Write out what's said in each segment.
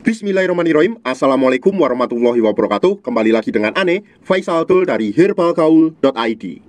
Bismillahirrahmanirrahim. Assalamualaikum warahmatullahi wabarakatuh. Kembali lagi dengan Ane, Faisal Abdul dari herbalgaul.id.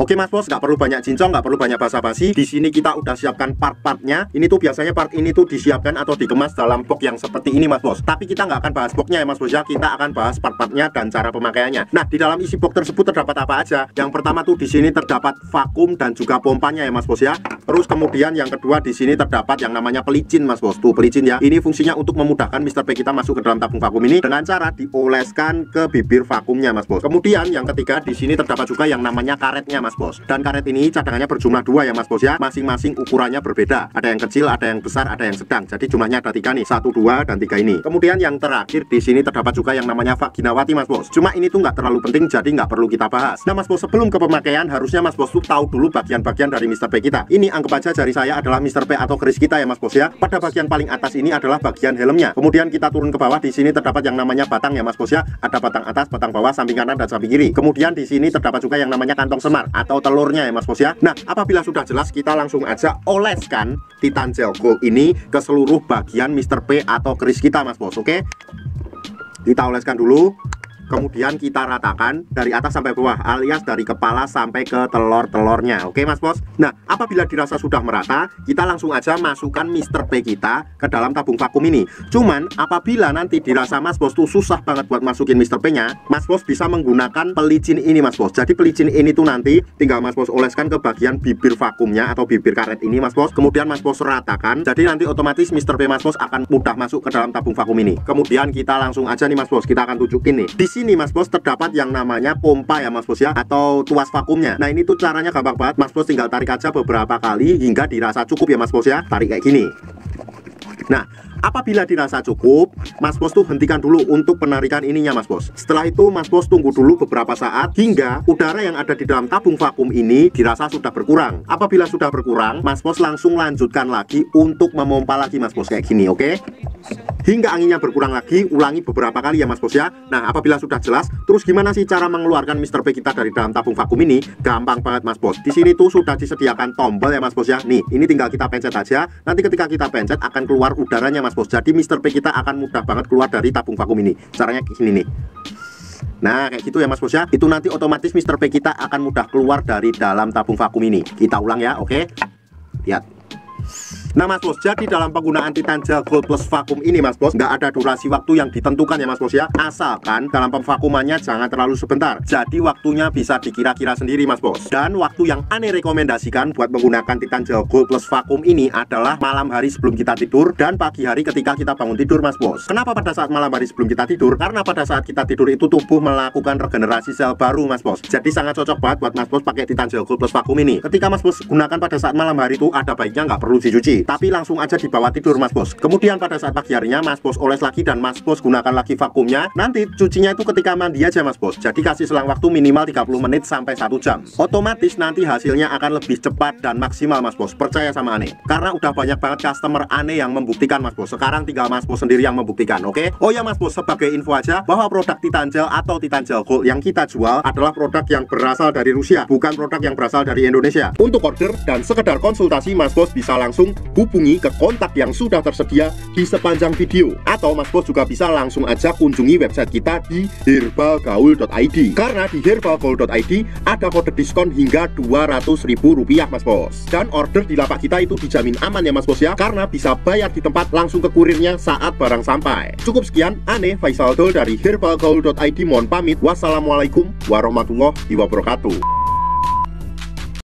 Oke mas bos, nggak perlu banyak cincong, nggak perlu banyak basa-basi. Di sini kita udah siapkan part-partnya. Ini tuh biasanya part ini tuh disiapkan atau dikemas dalam box yang seperti ini mas bos. Tapi kita nggak akan bahas boxnya ya mas bos ya. Kita akan bahas part-partnya dan cara pemakaiannya. Nah, di dalam isi box tersebut terdapat apa aja? Yang pertama tuh di sini terdapat vakum dan juga pompanya ya mas bos ya. Terus kemudian yang kedua di sini terdapat yang namanya pelicin mas bos. Tuh pelicin ya. Ini fungsinya untuk memudahkan Mr. P kita masuk ke dalam tabung vakum ini dengan cara dioleskan ke bibir vakumnya mas bos. Kemudian yang ketiga di sini terdapat juga yang namanya karetnya mas bos. Dan karet ini cadangannya berjumlah 2 ya mas bos ya. Masing-masing ukurannya berbeda. Ada yang kecil, ada yang besar, ada yang sedang. Jadi jumlahnya ada 3 nih, 1, 2, dan 3 ini. Kemudian yang terakhir di sini terdapat juga yang namanya vaginawati mas bos. Cuma ini tuh nggak terlalu penting, jadi nggak perlu kita bahas. Nah mas bos, sebelum ke pemakaian harusnya mas bos tuh tahu dulu bagian-bagian dari Mr. P kita. Ini anggap aja jari saya adalah Mr. P atau keris kita ya mas bos ya. Pada bagian paling atas ini adalah bagian helmnya. Kemudian kita turun ke bawah, di sini terdapat yang namanya batang ya mas bos ya. Ada batang atas, batang bawah, samping kanan dan samping kiri. Kemudian di sini terdapat juga yang namanya kantong semar atau telurnya ya mas bos ya. Nah, apabila sudah jelas, kita langsung aja oleskan Titan Gel Gold ini ke seluruh bagian Mr. P atau keris kita mas bos. Oke, kita oleskan dulu. Kemudian kita ratakan dari atas sampai bawah, alias dari kepala sampai ke telur-telurnya. Oke mas bos. Nah, apabila dirasa sudah merata, kita langsung aja masukkan Mr. P kita ke dalam tabung vakum ini. Cuman apabila nanti dirasa mas bos tuh susah banget buat masukin Mr. P nya, mas bos bisa menggunakan pelicin ini mas bos. Jadi pelicin ini tuh nanti tinggal mas bos oleskan ke bagian bibir vakumnya atau bibir karet ini mas bos. Kemudian mas bos ratakan, jadi nanti otomatis Mr. P mas bos akan mudah masuk ke dalam tabung vakum ini. Kemudian kita langsung aja nih mas bos, kita akan tunjukin nih. Di sini mas bos terdapat yang namanya pompa ya mas bos ya, atau tuas vakumnya. Nah ini tuh caranya gampang banget mas bos, tinggal tarik aja beberapa kali hingga dirasa cukup ya mas bos ya. Tarik kayak gini. Nah, apabila dirasa cukup, mas bos tuh hentikan dulu untuk penarikan ininya mas bos. Setelah itu mas bos tunggu dulu beberapa saat hingga udara yang ada di dalam tabung vakum ini dirasa sudah berkurang. Apabila sudah berkurang, mas bos langsung lanjutkan lagi untuk memompa lagi mas bos kayak gini, oke? Hingga anginnya berkurang lagi, ulangi beberapa kali ya mas bos ya. Nah, apabila sudah jelas, terus gimana sih cara mengeluarkan Mr. P kita dari dalam tabung vakum ini? Gampang banget mas bos. Di sini tuh sudah disediakan tombol ya mas bos ya. Nih, ini tinggal kita pencet aja. Nanti ketika kita pencet akan keluar udaranya mas bos. Jadi Mr. P kita akan mudah banget keluar dari tabung vakum ini. Caranya kayak gini nih. Nah, kayak gitu ya mas bos ya. Itu nanti otomatis Mr. P kita akan mudah keluar dari dalam tabung vakum ini. Kita ulang ya, oke? Lihat. Nah mas bos, jadi dalam penggunaan Titan Gel Gold Plus vakum ini mas bos, nggak ada durasi waktu yang ditentukan ya mas bos ya. Asalkan dalam pemvakumannya jangan terlalu sebentar. Jadi waktunya bisa dikira-kira sendiri mas bos. Dan waktu yang Ane rekomendasikan buat menggunakan Titan Gel Gold Plus vakum ini adalah malam hari sebelum kita tidur dan pagi hari ketika kita bangun tidur mas bos. Kenapa pada saat malam hari sebelum kita tidur? Karena pada saat kita tidur itu tubuh melakukan regenerasi sel baru mas bos. Jadi sangat cocok banget buat mas bos pakai Titan Gel Gold Plus vakum ini. Ketika mas bos gunakan pada saat malam hari itu, ada baiknya nggak perlu dicuci, tapi langsung aja dibawa tidur mas bos. Kemudian pada saat pagi harinya mas bos oles lagi dan mas bos gunakan lagi vakumnya. Nanti cucinya itu ketika mandi aja mas bos. Jadi kasih selang waktu minimal 30 menit sampai 1 jam. Otomatis nanti hasilnya akan lebih cepat dan maksimal mas bos. Percaya sama Ane. Karena udah banyak banget customer Ane yang membuktikan mas bos. Sekarang tinggal mas bos sendiri yang membuktikan, oke? Oh ya mas bos, sebagai info aja bahwa produk Titan Gel atau Titan Gel Gold yang kita jual adalah produk yang berasal dari Rusia, bukan produk yang berasal dari Indonesia. Untuk order dan sekedar konsultasi mas bos bisa langsung hubungi ke kontak yang sudah tersedia di sepanjang video, atau mas bos juga bisa langsung aja kunjungi website kita di herbalgaul.id. Karena di herbalgaul.id ada kode diskon hingga Rp200.000 mas bos. Dan order di lapak kita itu dijamin aman ya mas bos ya, karena bisa bayar di tempat langsung ke kurirnya saat barang sampai. Cukup sekian, Ane Faisal Abdul dari herbalgaul.id mohon pamit. Wassalamualaikum warahmatullahi wabarakatuh.